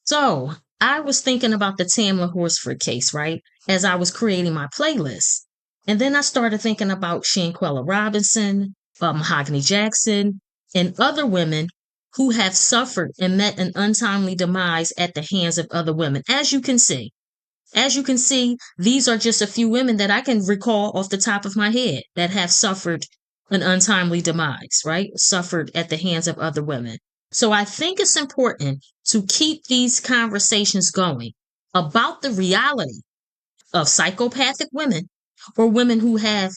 So I was thinking about the Tamla Horsford case, right? As I was creating my playlist. And then I started thinking about Shanquella Robinson, Mahogany Jackson, and other women who have suffered and met an untimely demise at the hands of other women. As you can see, these are just a few women that I can recall off the top of my head that have suffered an untimely demise, right? Suffered at the hands of other women. So I think it's important to keep these conversations going about the reality of psychopathic women or women who have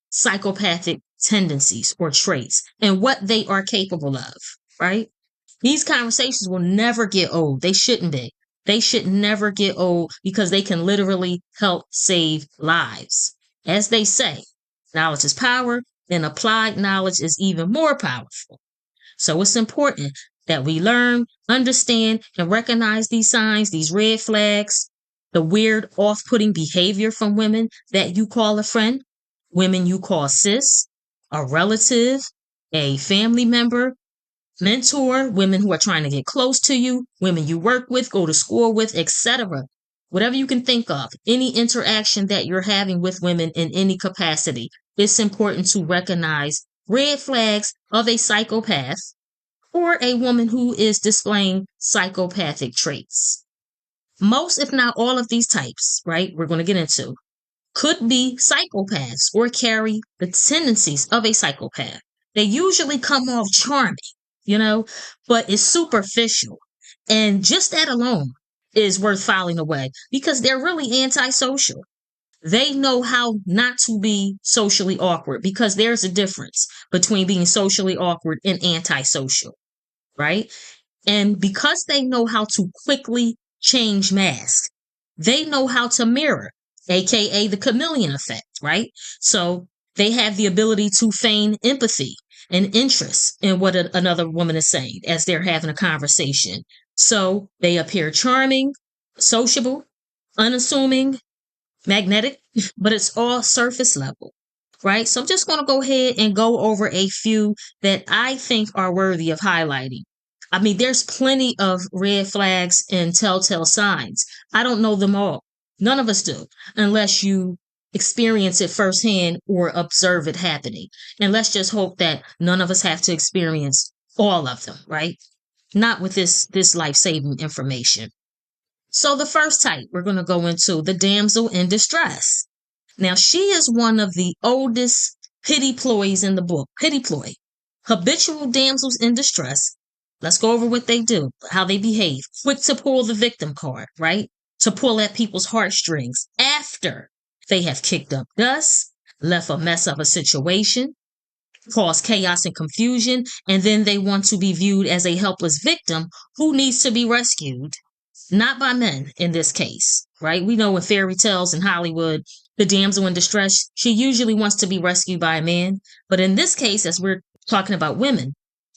psychopathic tendencies or traits and what they are capable of, right? These conversations will never get old. They shouldn't be. They should never get old because they can literally help save lives. As they say, knowledge is power, and applied knowledge is even more powerful. So it's important that we learn, understand, and recognize these signs, these red flags, the weird, off putting behavior from women that you call a friend, women you call sis, a relative, a family member, mentor, women who are trying to get close to you, women you work with, go to school with, etc. Whatever you can think of, any interaction that you're having with women in any capacity, it's important to recognize red flags of a psychopath or a woman who is displaying psychopathic traits. Most, if not all of these types, right, we're going to get into, could be psychopaths or carry the tendencies of a psychopath. They usually come off charming, but it's superficial. And just that alone is worth filing away because they're really antisocial. They know how not to be socially awkward because there's a difference between being socially awkward and antisocial, right? And because they know how to quickly change masks, they know how to mirror, aka the chameleon effect, right? So they have the ability to feign empathy and interest in what another woman is saying as they're having a conversation. So they appear charming, sociable, unassuming, magnetic, but it's all surface level, right? So I'm just going to go ahead and go over a few that I think are worthy of highlighting. I mean, there's plenty of red flags and telltale signs. I don't know them all. None of us do, unless you experience it firsthand or observe it happening. And let's just hope that none of us have to experience all of them, right? Not with this life-saving information. So the first type we're going to go into, the damsel in distress. Now, she is one of the oldest pity ploys in the book. Pity ploy. Habitual damsels in distress. Let's go over what they do, how they behave. Quick to pull the victim card, right? To pull at people's heartstrings after they have kicked up dust, left a mess of a situation, caused chaos and confusion, and then they want to be viewed as a helpless victim who needs to be rescued. Not by men in this case, right? We know in fairy tales in Hollywood, the damsel in distress, she usually wants to be rescued by a man. But in this case, as we're talking about women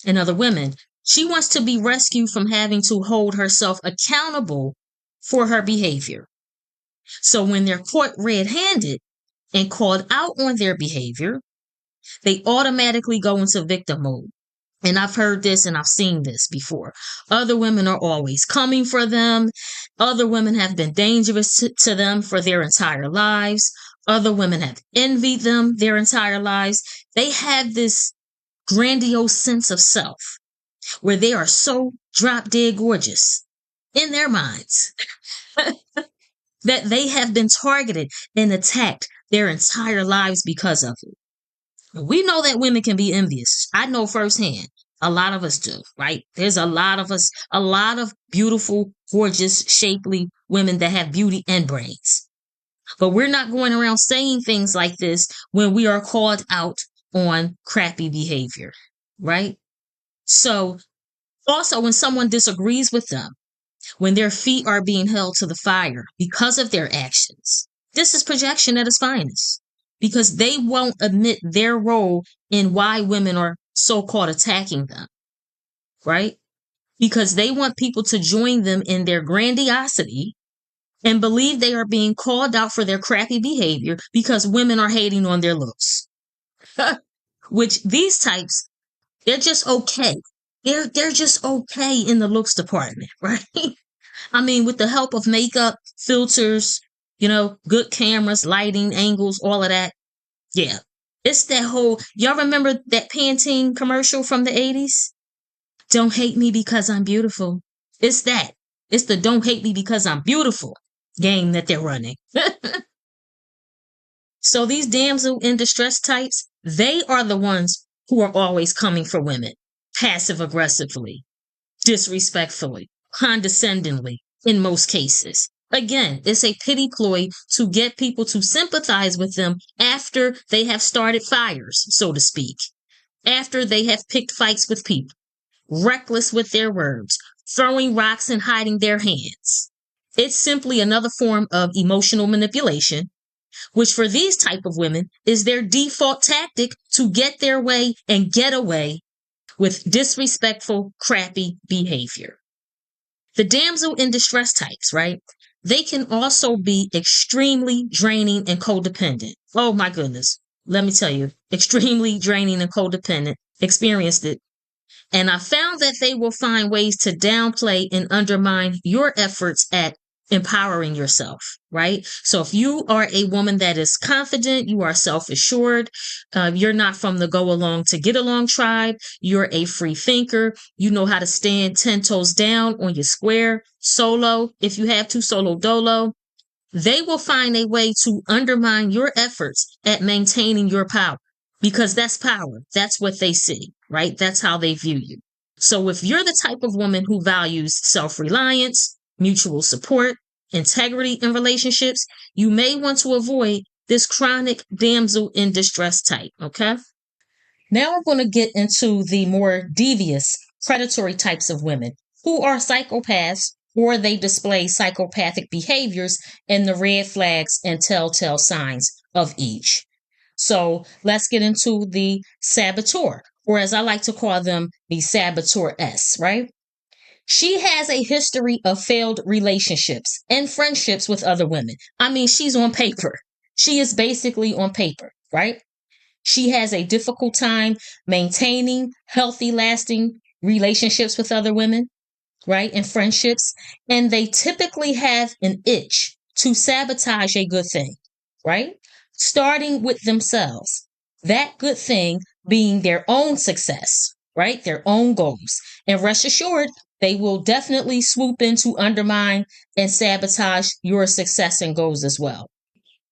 and other women, she wants to be rescued from having to hold herself accountable for her behavior. So when they're caught red-handed and called out on their behavior, they automatically go into victim mode. And I've heard this and I've seen this before. Other women are always coming for them. Other women have been dangerous to them for their entire lives. Other women have envied them their entire lives. They have this grandiose sense of self where they are so drop dead gorgeous in their minds that they have been targeted and attacked their entire lives because of it. We know that women can be envious. I know firsthand. A lot of us do, right? There's a lot of us, a lot of beautiful, gorgeous, shapely women that have beauty and brains. But we're not going around saying things like this when we are called out on crappy behavior, right? So also when someone disagrees with them, when their feet are being held to the fire because of their actions, this is projection at its finest because they won't admit their role in why women are so-called attacking them, right? Because they want people to join them in their grandiosity and believe they are being called out for their crappy behavior because women are hating on their looks. Which these types, they're just okay. They're just okay in the looks department, right? I mean, with the help of makeup, filters, good cameras, lighting, angles, all of that. Yeah. It's that whole, y'all remember that Pantene commercial from the 80s? Don't hate me because I'm beautiful. It's that. It's the don't hate me because I'm beautiful game that they're running. So these damsel in distress types, they are the ones who are always coming for women, passive aggressively, disrespectfully, condescendingly, in most cases. Again, it's a pity ploy to get people to sympathize with them after they have started fires, so to speak, after they have picked fights with people, reckless with their words, throwing rocks and hiding their hands. It's simply another form of emotional manipulation, which for these type of women is their default tactic to get their way and get away with disrespectful, crappy behavior. The damsel in distress types, right? They can also be extremely draining and codependent. Oh my goodness. Let me tell you, extremely draining and codependent. Experienced it. And I found that they will find ways to downplay and undermine your efforts at empowering yourself, right? So if you are a woman that is confident, you are self-assured, you're not from the go along to get along tribe, you're a free thinker, you know how to stand 10 toes down on your square, solo, if you have to, solo dolo, they will find a way to undermine your efforts at maintaining your power because that's power. That's what they see, right? That's how they view you. So if you're the type of woman who values self-reliance, mutual support, integrity in relationships, you may want to avoid this chronic damsel in distress type, okay? Now we're going to get into the more devious, predatory types of women who are psychopaths or they display psychopathic behaviors and the red flags and telltale signs of each. So let's get into the saboteur, or as I like to call them, the saboteur-S, right? She has a history of failed relationships and friendships with other women. I mean, she's on paper. She is basically on paper, right? She has a difficult time maintaining healthy, lasting relationships with other women, right? And friendships. And they typically have an itch to sabotage a good thing, right? Starting with themselves. That good thing being their own success, right? Their own goals. And rest assured, they will definitely swoop in to undermine and sabotage your success and goals as well.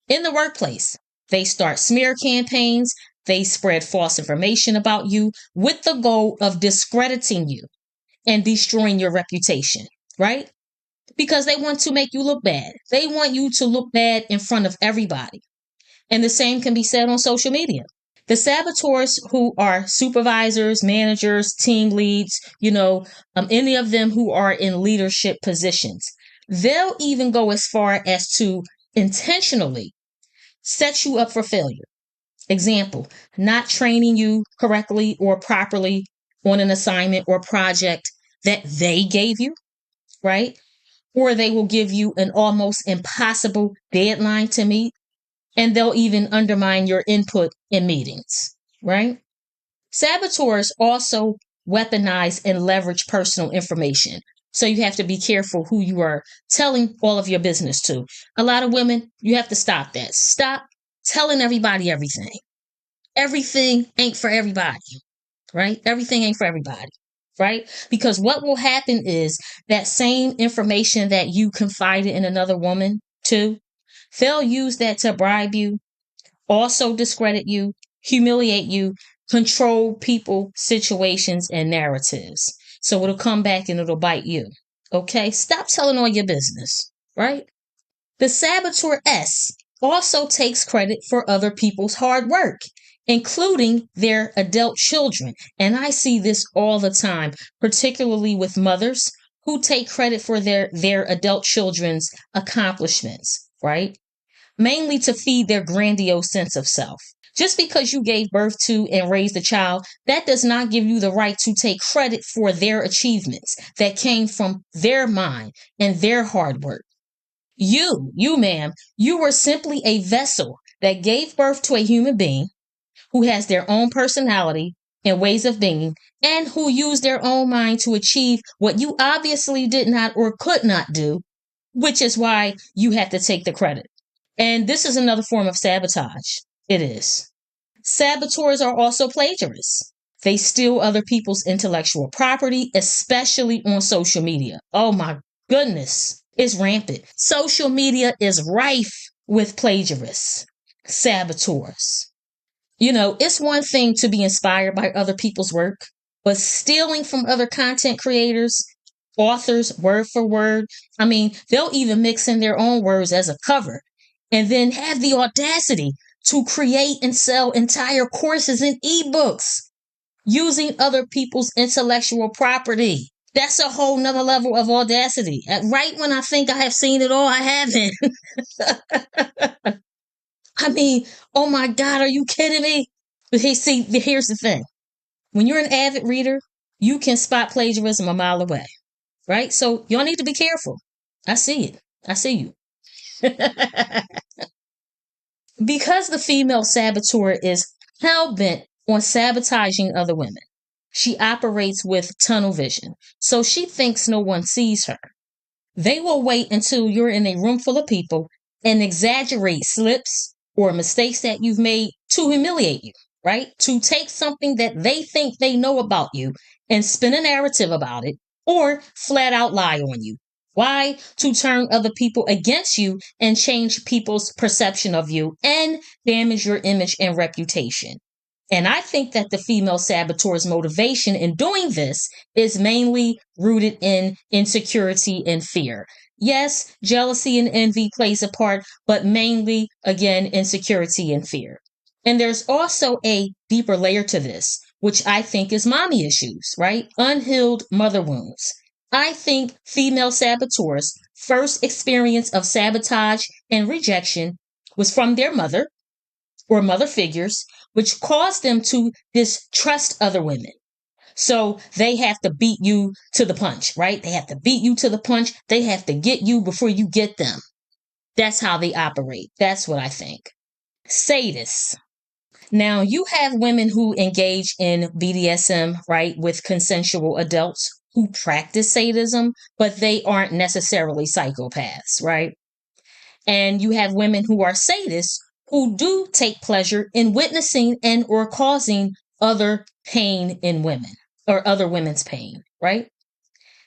In the workplace, they start smear campaigns, they spread false information about you with the goal of discrediting you and destroying your reputation, right? Because they want to make you look bad. They want you to look bad in front of everybody. And the same can be said on social media. The saboteurs who are supervisors, managers, team leads, any of them who are in leadership positions, they'll even go as far as to intentionally set you up for failure. Example, not training you correctly or properly on an assignment or project that they gave you, right? Or they will give you an almost impossible deadline to meet, and they'll even undermine your input in meetings, right? Saboteurs also weaponize and leverage personal information. So you have to be careful who you are telling all of your business to. A lot of women, you have to stop that. Stop telling everybody everything. Everything ain't for everybody, right? Everything ain't for everybody, right? Because what will happen is that same information that you confided in another woman to, they'll use that to bribe you, also discredit you, humiliate you, control people, situations, and narratives. So it'll come back and it'll bite you. Okay? Stop telling all your business, right? The saboteur-S also takes credit for other people's hard work, including their adult children. And I see this all the time, particularly with mothers who take credit for their adult children's accomplishments, right? Mainly to feed their grandiose sense of self. Just because you gave birth to and raised a child, that does not give you the right to take credit for their achievements that came from their mind and their hard work. You, ma'am, you were simply a vessel that gave birth to a human being who has their own personality, and ways of being, and who use their own mind to achieve what you obviously did not or could not do, which is why you have to take the credit. And this is another form of sabotage. It is. Saboteurs are also plagiarists. They steal other people's intellectual property, especially on social media. Oh my goodness, it's rampant. Social media is rife with plagiarists, saboteurs. You know, it's one thing to be inspired by other people's work, but stealing from other content creators, authors, word for word, I mean, they'll even mix in their own words as a cover and then have the audacity to create and sell entire courses and ebooks using other people's intellectual property. That's a whole nother level of audacity. Right when I think I have seen it all, I haven't. I mean, oh my God, are you kidding me? But hey, see, here's the thing. When you're an avid reader, you can spot plagiarism a mile away, right? So y'all need to be careful. I see it. I see you. Because the female saboteur is hell-bent on sabotaging other women, she operates with tunnel vision, so she thinks no one sees her. They will wait until you're in a room full of people and exaggerate slips or mistakes that you've made to humiliate you, right? To take something that they think they know about you and spin a narrative about it or flat out lie on you. Why? To turn other people against you and change people's perception of you and damage your image and reputation. And I think that the female saboteur's motivation in doing this is mainly rooted in insecurity and fear. Yes, jealousy and envy plays a part, but mainly, again, insecurity and fear. And there's also a deeper layer to this, which I think is mommy issues, right? Unhealed mother wounds. I think female saboteurs' first experience of sabotage and rejection was from their mother or mother figures, which caused them to distrust other women. So they have to beat you to the punch, right? They have to beat you to the punch. They have to get you before you get them. That's how they operate. That's what I think. Sadists. Now, you have women who engage in BDSM, right, with consensual adults who practice sadism, but they aren't necessarily psychopaths, right? And you have women who are sadists who do take pleasure in witnessing and or causing other pain in women or other women's pain, right?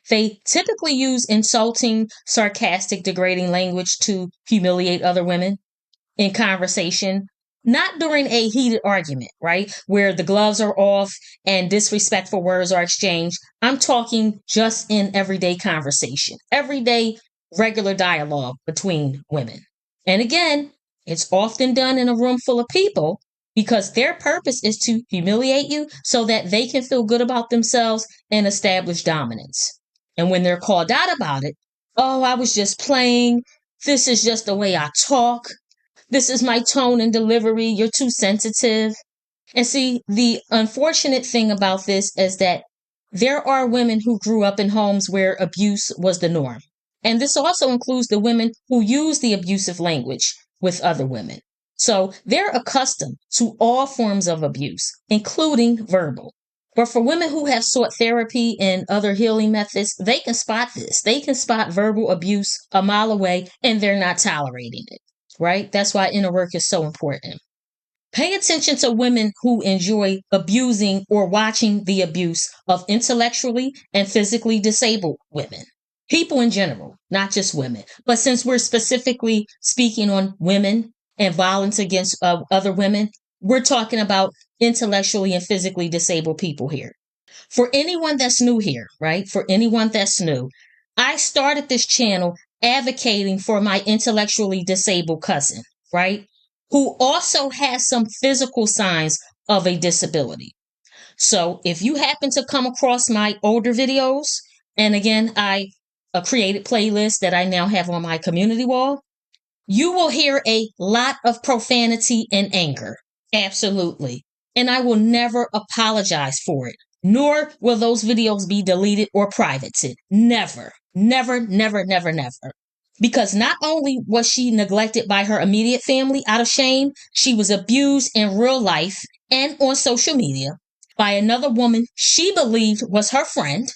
They typically use insulting, sarcastic, degrading language to humiliate other women in conversation, not during a heated argument, right? Where the gloves are off and disrespectful words are exchanged. I'm talking just in everyday conversation, everyday regular dialogue between women. And again, it's often done in a room full of people because their purpose is to humiliate you so that they can feel good about themselves and establish dominance. And when they're called out about it, oh, I was just playing. This is just the way I talk. This is my tone and delivery. You're too sensitive. And see, the unfortunate thing about this is that there are women who grew up in homes where abuse was the norm. And this also includes the women who use the abusive language with other women. So they're accustomed to all forms of abuse, including verbal. But for women who have sought therapy and other healing methods, they can spot this. They can spot verbal abuse a mile away and they're not tolerating it, right? That's why inner work is so important. Pay attention to women who enjoy abusing or watching the abuse of intellectually and physically disabled women. People in general, not just women. But since we're specifically speaking on women and violence against other women, we're talking about intellectually and physically disabled people here. For anyone that's new here, right? For anyone that's new, I started this channel advocating for my intellectually disabled cousin, right? Who also has some physical signs of a disability. So if you happen to come across my older videos, and again, I created playlists that I now have on my community wall, you will hear a lot of profanity and anger. Absolutely. And I will never apologize for it, nor will those videos be deleted or privated. Never, never, never, never, never. Because not only was she neglected by her immediate family out of shame, she was abused in real life and on social media. by another woman she believed was her friend,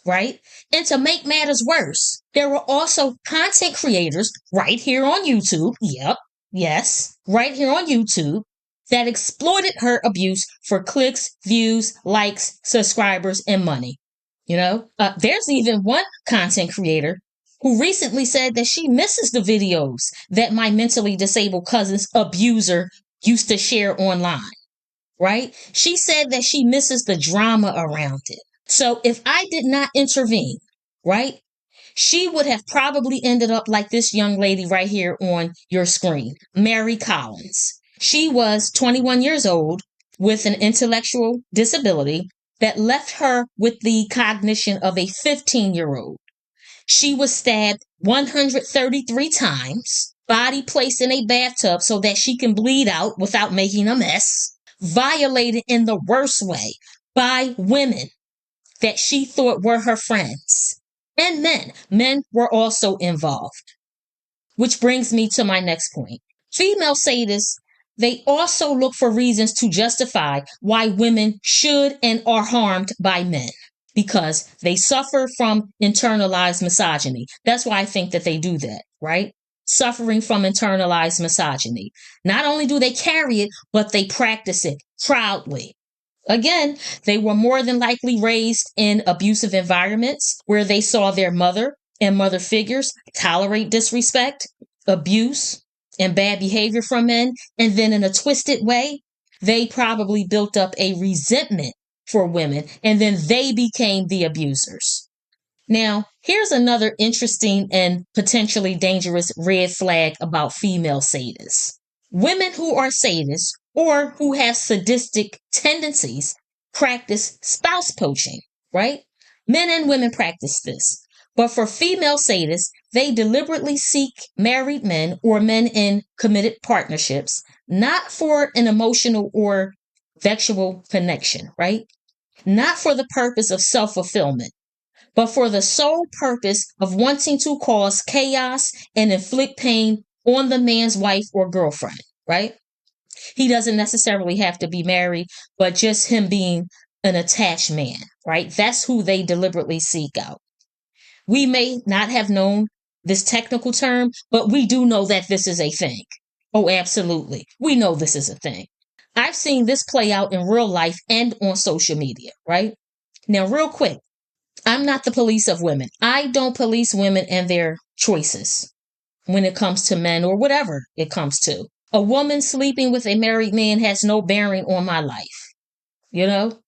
right? And to make matters worse, there were also content creators right here on YouTube. Yep. Yes. Right here on YouTube that exploited her abuse for clicks, views, likes, subscribers, and money. There's even one content creator who recently said that she misses the videos that my mentally disabled cousin's abuser used to share online, right? She said that she misses the drama around it. So if I did not intervene, right, she would have probably ended up like this young lady right here on your screen, Mary Collins. She was 21 years old with an intellectual disability that left her with the cognition of a 15-year-old. She was stabbed 133 times, body placed in a bathtub so that she can bleed out without making a mess, violated in the worst way by women that she thought were her friends, and men. Men were also involved. Which brings me to my next point. Female sadists, they also look for reasons to justify why women should and are harmed by men because they suffer from internalized misogyny. That's why I think that they do that, right? Suffering from internalized misogyny. Not only do they carry it, but they practice it proudly. Again, they were more than likely raised in abusive environments where they saw their mother and mother figures tolerate disrespect, abuse, and bad behavior from men. And then in a twisted way, they probably built up a resentment for women and then they became the abusers. Now, here's another interesting and potentially dangerous red flag about female sadists. Women who are sadists or who have sadistic tendencies practice spouse poaching, right? Men and women practice this. But for female sadists, they deliberately seek married men or men in committed partnerships, not for an emotional or sexual connection, right? Not for the purpose of self-fulfillment, but for the sole purpose of wanting to cause chaos and inflict pain on the man's wife or girlfriend, right? He doesn't necessarily have to be married, but just him being an attached man, right? That's who they deliberately seek out. We may not have known this technical term, but we do know that this is a thing. Oh, absolutely. We know this is a thing. I've seen this play out in real life and on social media, right? Now, real quick, I'm not the police of women. I don't police women and their choices when it comes to men or whatever it comes to. A woman sleeping with a married man has no bearing on my life. No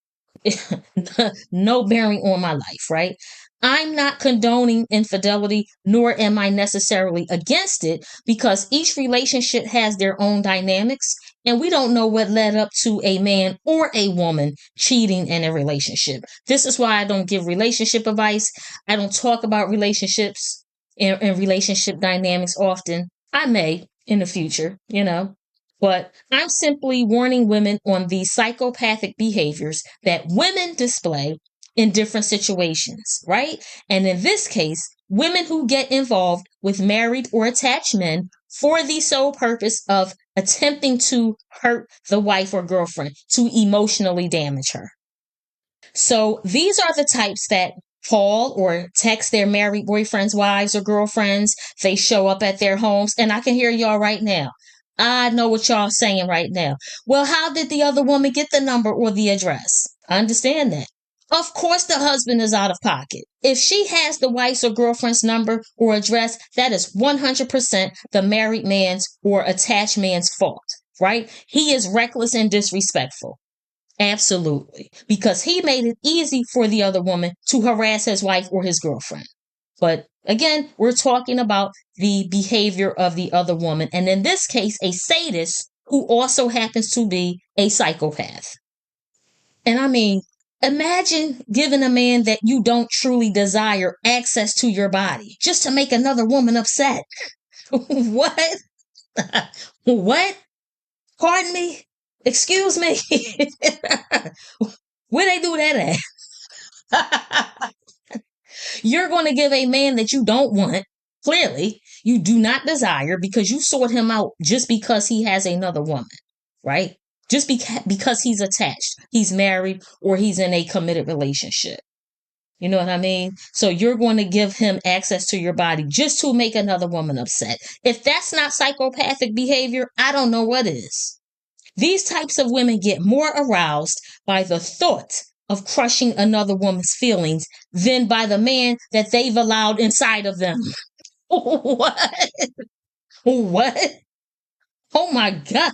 bearing on my life, right? I'm not condoning infidelity, nor am I necessarily against it because each relationship has their own dynamics and we don't know what led up to a man or a woman cheating in a relationship. This is why I don't give relationship advice. I don't talk about relationships and relationship dynamics often. I may in the future, but I'm simply warning women on the psychopathic behaviors that women display in different situations, right? And in this case, women who get involved with married or attached men for the sole purpose of attempting to hurt the wife or girlfriend, to emotionally damage her. So these are the types that call or text their married boyfriends, wives, or girlfriends. They show up at their homes, and I can hear y'all right now. I know what y'all saying right now. Well, how did the other woman get the number or the address? I understand that. Of course, the husband is out of pocket. If she has the wife's or girlfriend's number or address, that is 100% the married man's or attached man's fault, right? He is reckless and disrespectful. Absolutely. Because he made it easy for the other woman to harass his wife or his girlfriend. But again, we're talking about the behavior of the other woman. And in this case, a sadist who also happens to be a psychopath. And I mean, imagine giving a man that you don't truly desire access to your body just to make another woman upset. What? What? Pardon me? Excuse me? Where they do that at? You're going to give a man that you don't want, clearly, you do not desire because you sought him out just because he has another woman, right? just because he's attached, he's married, or he's in a committed relationship. You know what I mean? So you're going to give him access to your body just to make another woman upset. If that's not psychopathic behavior, I don't know what is. These types of women get more aroused by the thought of crushing another woman's feelings than by the man that they've allowed inside of them. What? What? Oh my God.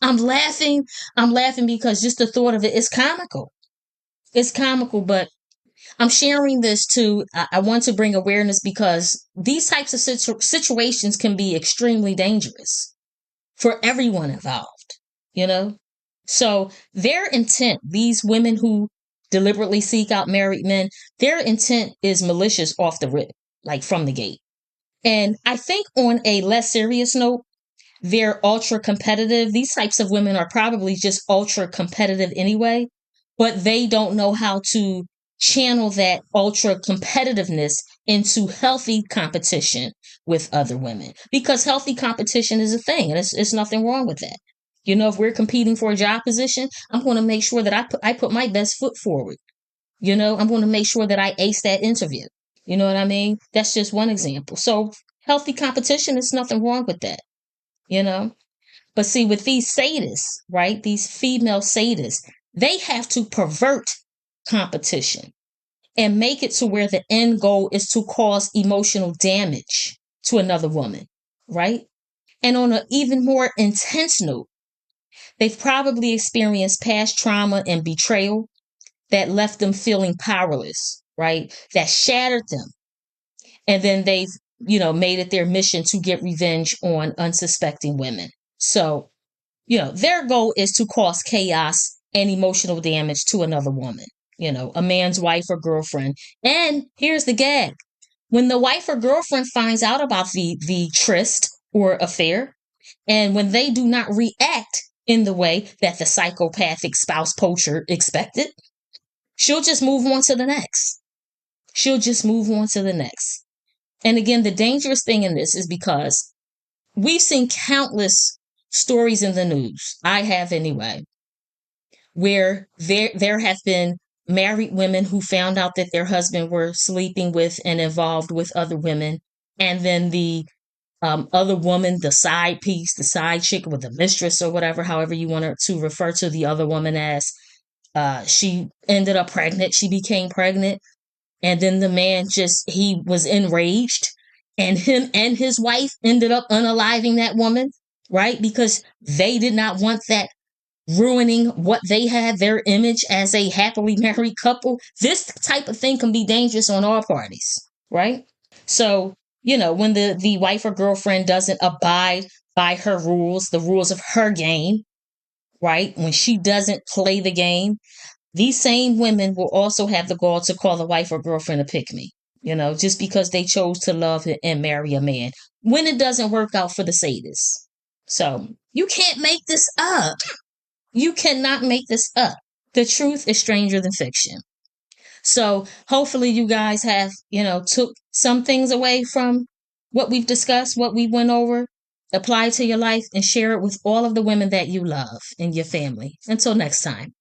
I'm laughing. I'm laughing because just the thought of it is comical. It's comical, but I'm sharing this too. I want to bring awareness because these types of situations can be extremely dangerous for everyone involved, you know? So their intent, these women who deliberately seek out married men, their intent is malicious off the rip, like from the gate. And I think on a less serious note, they're ultra competitive. These types of women are probably just ultra competitive anyway, but they don't know how to channel that ultra competitiveness into healthy competition with other women, because healthy competition is a thing and it's nothing wrong with that. You know, if we're competing for a job position, I'm going to make sure that I put my best foot forward. You know, I'm going to make sure that I ace that interview. You know what I mean? That's just one example. So healthy competition is nothing wrong with that, you know? But see, with these sadists, right? These female sadists, they have to pervert competition and make it to where the end goal is to cause emotional damage to another woman, right? And on an even more intense note, they've probably experienced past trauma and betrayal that left them feeling powerless, right? That shattered them. And then they've, made it their mission to get revenge on unsuspecting women. So, their goal is to cause chaos and emotional damage to another woman, a man's wife or girlfriend. And here's the gag. When the wife or girlfriend finds out about the tryst or affair, and when they do not react in the way that the psychopathic spouse poacher expected, she'll just move on to the next. She'll just move on to the next. And again, the dangerous thing in this is because we've seen countless stories in the news, I have anyway, where there have been married women who found out that their husband were sleeping with and involved with other women. And then the other woman, the side piece, the side chick with the mistress or whatever, however you want to refer to the other woman as, she ended up pregnant. She became pregnant. And then the man he was enraged, and him and his wife ended up unaliving that woman, right? Because they did not want that ruining what they had, their image as a happily married couple. This type of thing can be dangerous on all parties, right? So, when the wife or girlfriend doesn't abide by her rules, the rules of her game, right? When she doesn't play the game, these same women will also have the gall to call the wife or girlfriend a pick me, just because they chose to love and marry a man when it doesn't work out for the sadists. So you can't make this up. You cannot make this up. The truth is stranger than fiction. So hopefully you guys have, took some things away from what we've discussed, what we went over, apply it to your life and share it with all of the women that you love in your family. Until next time.